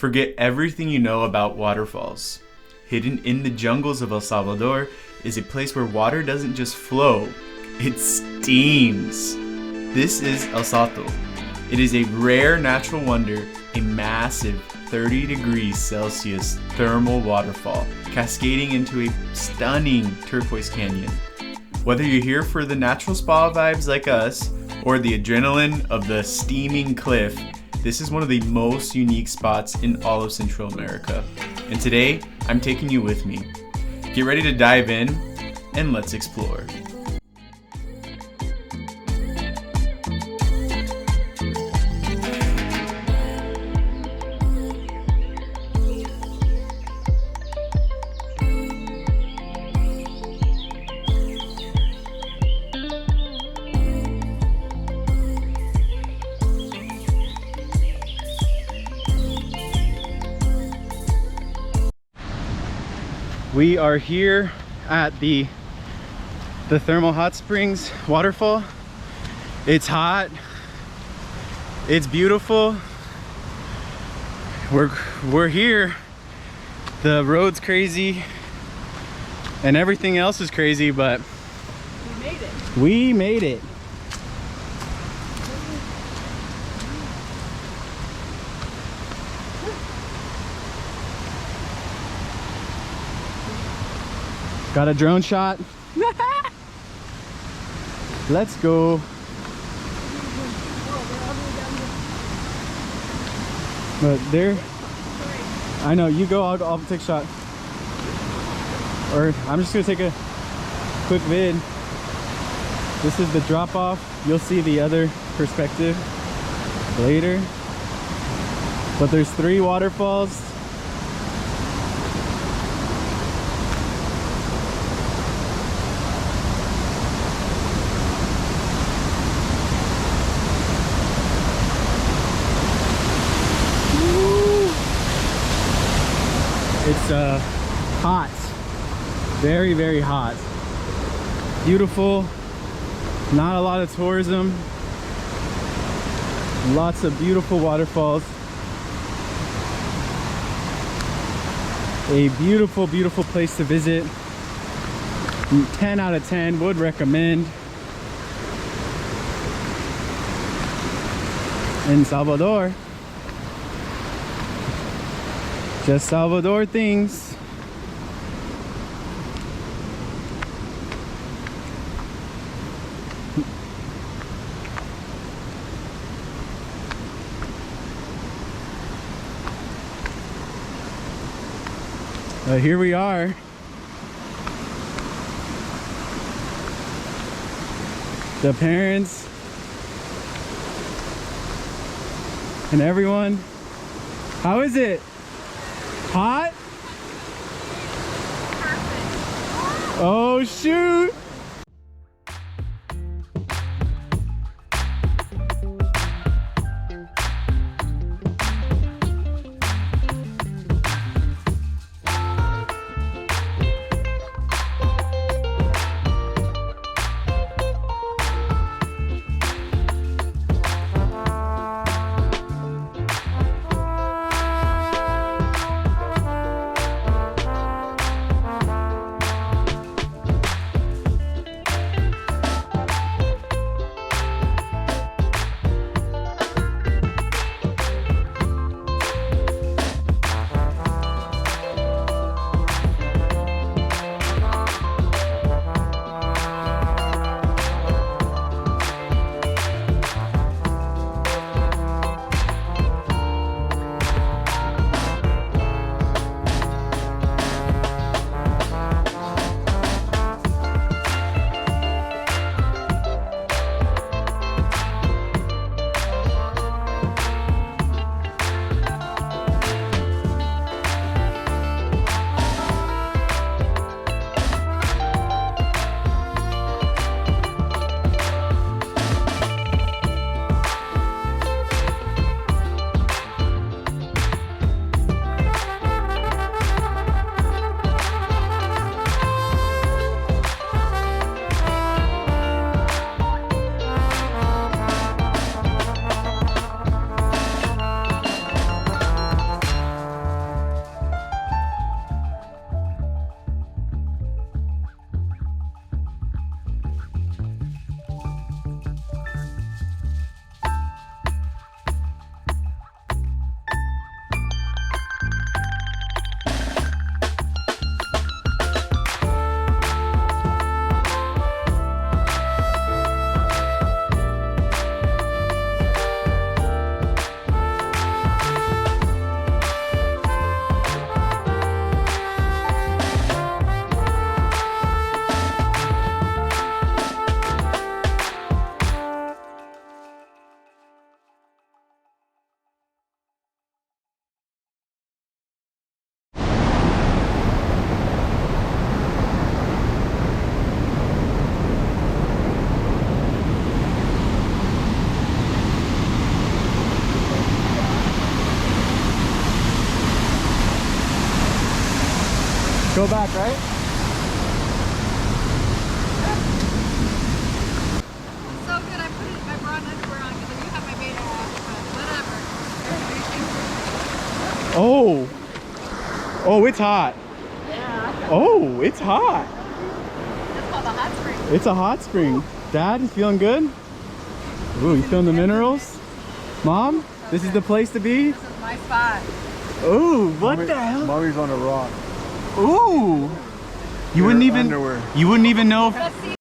Forget everything you know about waterfalls. Hidden in the jungles of El Salvador is a place where water doesn't just flow, it steams. This is El Salto. It is a rare natural wonder, a massive 30 degrees Celsius thermal waterfall cascading into a stunning turquoise canyon. Whether you're here for the natural spa vibes like us or the adrenaline of the steaming cliff, this is one of the most unique spots in all of Central America. And today, I'm taking you with me. Get ready to dive in and let's explore. We are here at the thermal hot springs waterfall. It's hot, it's beautiful. We're here. The road's crazy and everything else is crazy, but we made it. Got a drone shot. Let's go. But there, I know, you go, I'll take a shot. Or I'm just gonna take a quick vid. This is the drop off. You'll see the other perspective later. But there's 3 waterfalls. It's hot, very, very hot. Beautiful, not a lot of tourism. Lots of beautiful waterfalls. A beautiful, beautiful place to visit. 10 out of 10, would recommend. In Salvador. Just Salvador things. Here we are. The parents and everyone. How is it? Hot? Perfect. Oh shoot! Go back, right? So good. I brought underwear on because you have my beta ass, but whatever. Oh. Oh, it's hot. Yeah. Oh, it's hot. That's called a hot spring. It's a hot spring. Dad, you feeling good? Ooh, you feeling the minerals? Mom, this is the place to be? This is my spot. Ooh, what the hell? Mommy's on a rock. Ooh. You wouldn't even know if Let's see.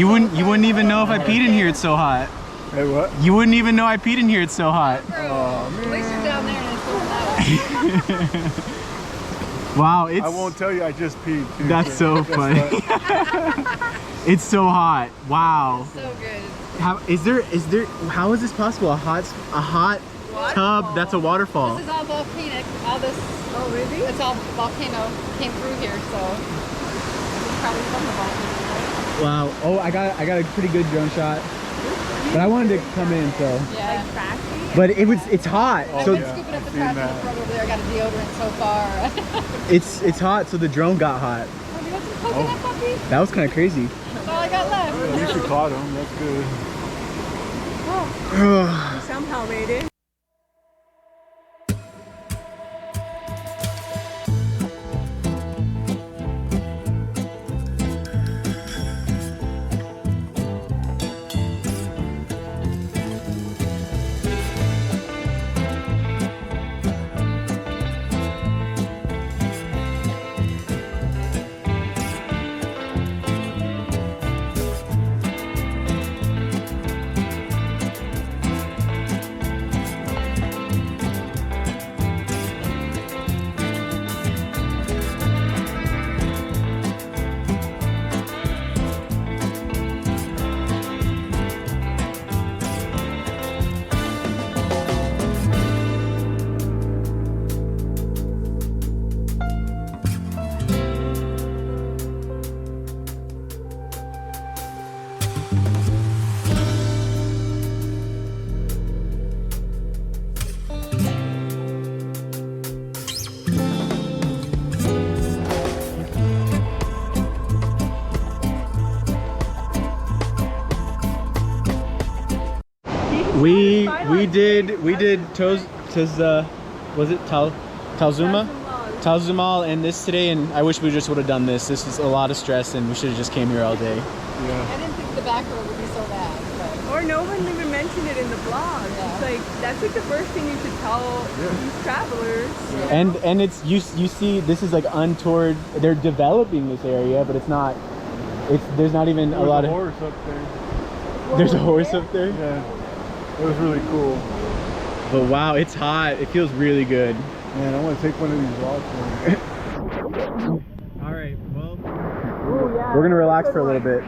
you wouldn't even know if I peed in here. It's so hot. Hey, what? You wouldn't even know I peed in here. It's so hot. At least you're down there and it's going out. Wow, it's. I won't tell you I just peed too. That's so funny. It's so hot. Wow. So good. How is how is this possible? A hot Waterfall. tub that's a waterfall. This is all volcanic. All this. Oh really? It's all volcano came through here, so it's probably from the volcano. Wow. Oh, I got a pretty good drone shot. But I wanted to come in, so. Yeah. But it's hot. I've So been scooping up the trash in the front over there. I got a deodorant so far. it's hot, so the drone got hot. Oh, you got some coconut puppy? That was kind of crazy. That's all I got left. At least you caught him. That's good. You somehow made it. We did was it Talzumal, and this today, and I wish we just would have done this. This is a lot of stress, and we should have just came here all day. Yeah. I didn't think the back road would be so bad. But... Or no one even mentioned it in the vlog. Yeah. It's like, that's like the first thing you should tell these travelers. Yeah. And it's you see this is like untoured. They're developing this area, but it's not. There's not even a lot of. There's a horse up there. There's a horse up there. Yeah. It was really cool. But wow, it's hot. It feels really good. Man, I want to take one of these vlogs. All right, well, we're gonna relax for a little bit.